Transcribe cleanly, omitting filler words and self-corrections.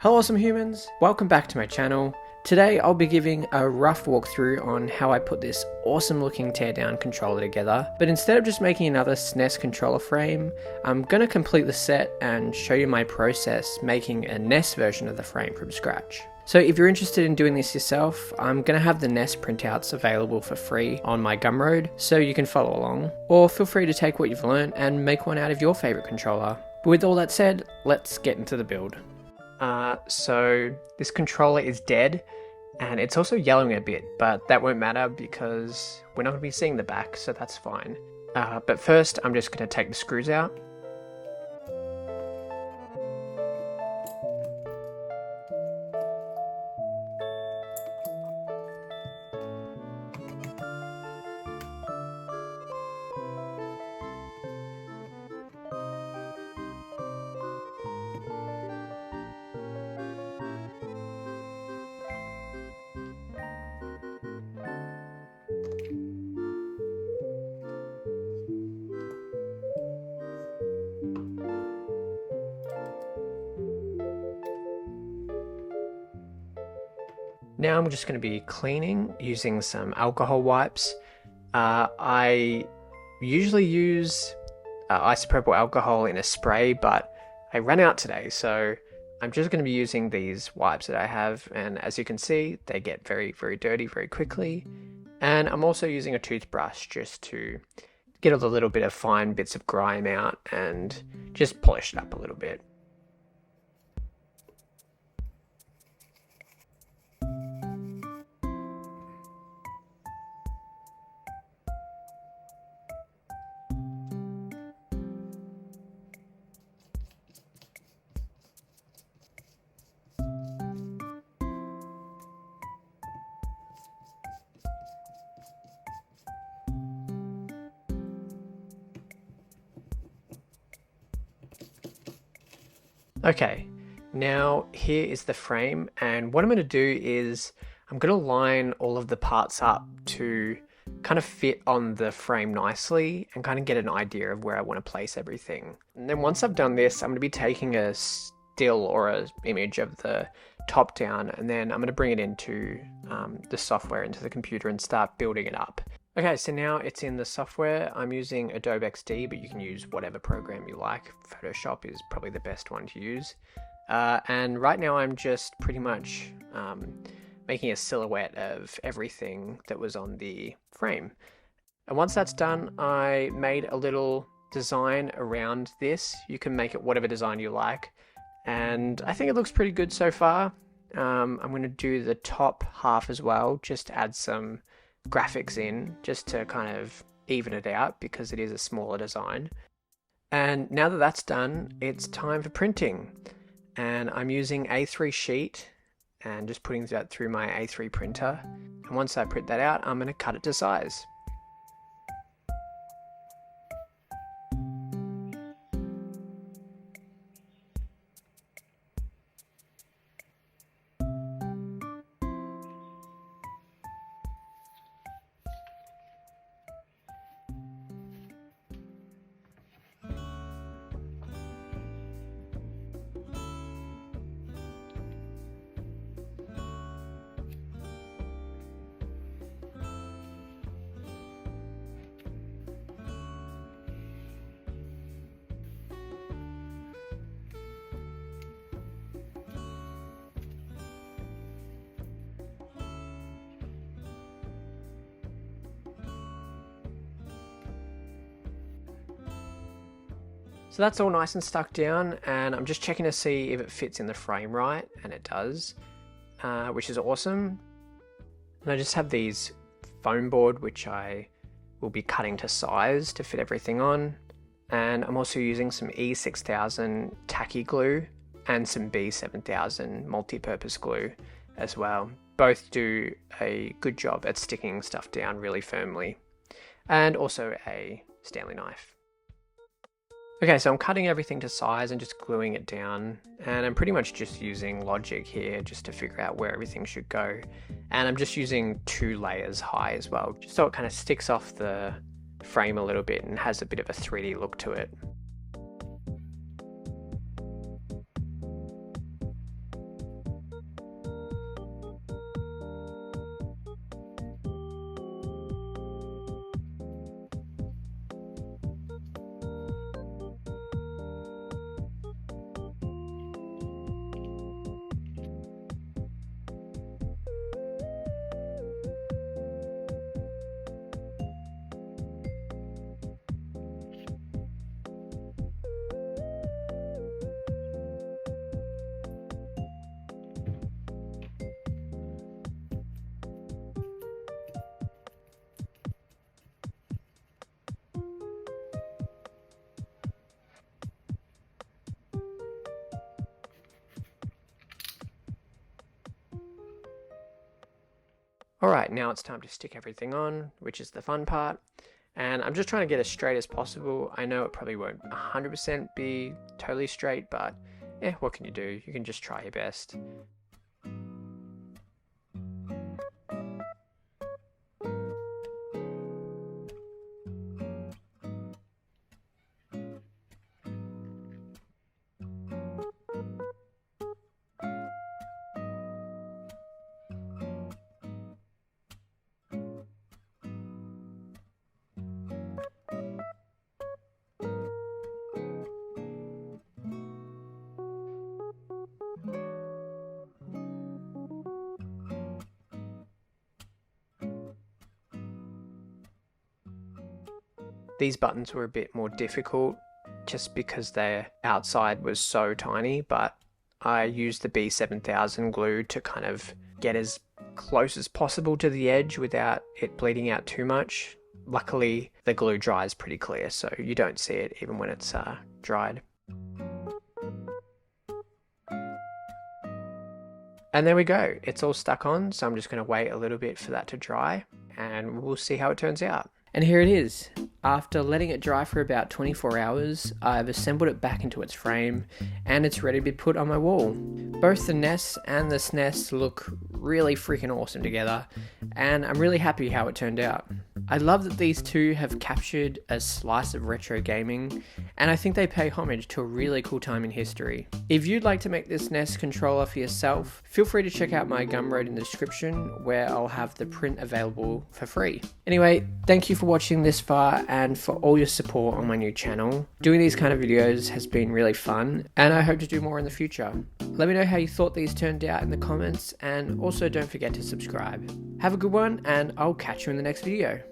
Hello awesome humans, welcome back to my channel. Today I'll be giving a rough walkthrough on how I put this awesome looking teardown controller together, but instead of just making another SNES controller frame, I'm going to complete the set and show you my process making a NES version of the frame from scratch. So if you're interested in doing this yourself, I'm going to have the NES printouts available for free on my Gumroad, so you can follow along, or feel free to take what you've learned and make one out of your favourite controller. But with all that said, let's get into the build. So this controller is dead and it's also yellowing a bit, but that won't matter because we're not going to be seeing the back, so that's fine. But first I'm just going to take the screws out. Now I'm just going to be cleaning using some alcohol wipes. I usually use isopropyl alcohol in a spray, but I ran out today, so I'm just going to be using these wipes that I have, and as you can see, they get very, very dirty very quickly. And I'm also using a toothbrush just to get all the little bit of fine bits of grime out and just polish it up a little bit. Okay, now here is the frame, and what I'm going to do is I'm going to line all of the parts up to kind of fit on the frame nicely and kind of get an idea of where I want to place everything. And then once I've done this, I'm going to be taking a still or an image of the top down, and then I'm going to bring it into the software, into the computer, and start building it up. Okay, so now it's in the software. I'm using Adobe XD, but you can use whatever program you like. Photoshop is probably the best one to use. And right now I'm just pretty much making a silhouette of everything that was on the frame. And once that's done, I made a little design around this. You can make it whatever design you like. And I think it looks pretty good so far. I'm going to do the top half as well, just to add some graphics in, just to kind of even it out because it is a smaller design. And now that that's done, it's time for printing. And I'm using A3 sheet and just putting that through my A3 printer. And once I print that out, I'm going to cut it to size. So that's all nice and stuck down, and I'm just checking to see if it fits in the frame right, and it does, which is awesome. And I just have these foam board which I will be cutting to size to fit everything on, and I'm also using some E6000 tacky glue and some B7000 multi-purpose glue as well. Both do a good job at sticking stuff down really firmly, and also a Stanley knife. Okay, so I'm cutting everything to size and just gluing it down, and I'm pretty much just using logic here just to figure out where everything should go. And I'm just using 2 layers high as well, just so it kind of sticks off the frame a little bit and has a bit of a 3D look to it. Alright, now it's time to stick everything on, which is the fun part. And I'm just trying to get as straight as possible. I know it probably won't 100% be totally straight, but yeah, what can you do? You can just try your best. These buttons were a bit more difficult just because their outside was so tiny, but I used the B7000 glue to kind of get as close as possible to the edge without it bleeding out too much. Luckily, the glue dries pretty clear, so you don't see it even when it's dried. And there we go, it's all stuck on, so I'm just going to wait a little bit for that to dry, and we'll see how it turns out. And here it is. After letting it dry for about 24 hours, I've assembled it back into its frame and it's ready to be put on my wall. Both the NES and the SNES look really freaking awesome together, and I'm really happy how it turned out. I love that these two have captured a slice of retro gaming, and I think they pay homage to a really cool time in history. If you'd like to make this NES controller for yourself, feel free to check out my Gumroad in the description where I'll have the print available for free. Anyway, thank you for watching this far and for all your support on my new channel. Doing these kind of videos has been really fun, and I hope to do more in the future. Let me know how you thought these turned out in the comments, and also don't forget to subscribe. Have a good one, and I'll catch you in the next video.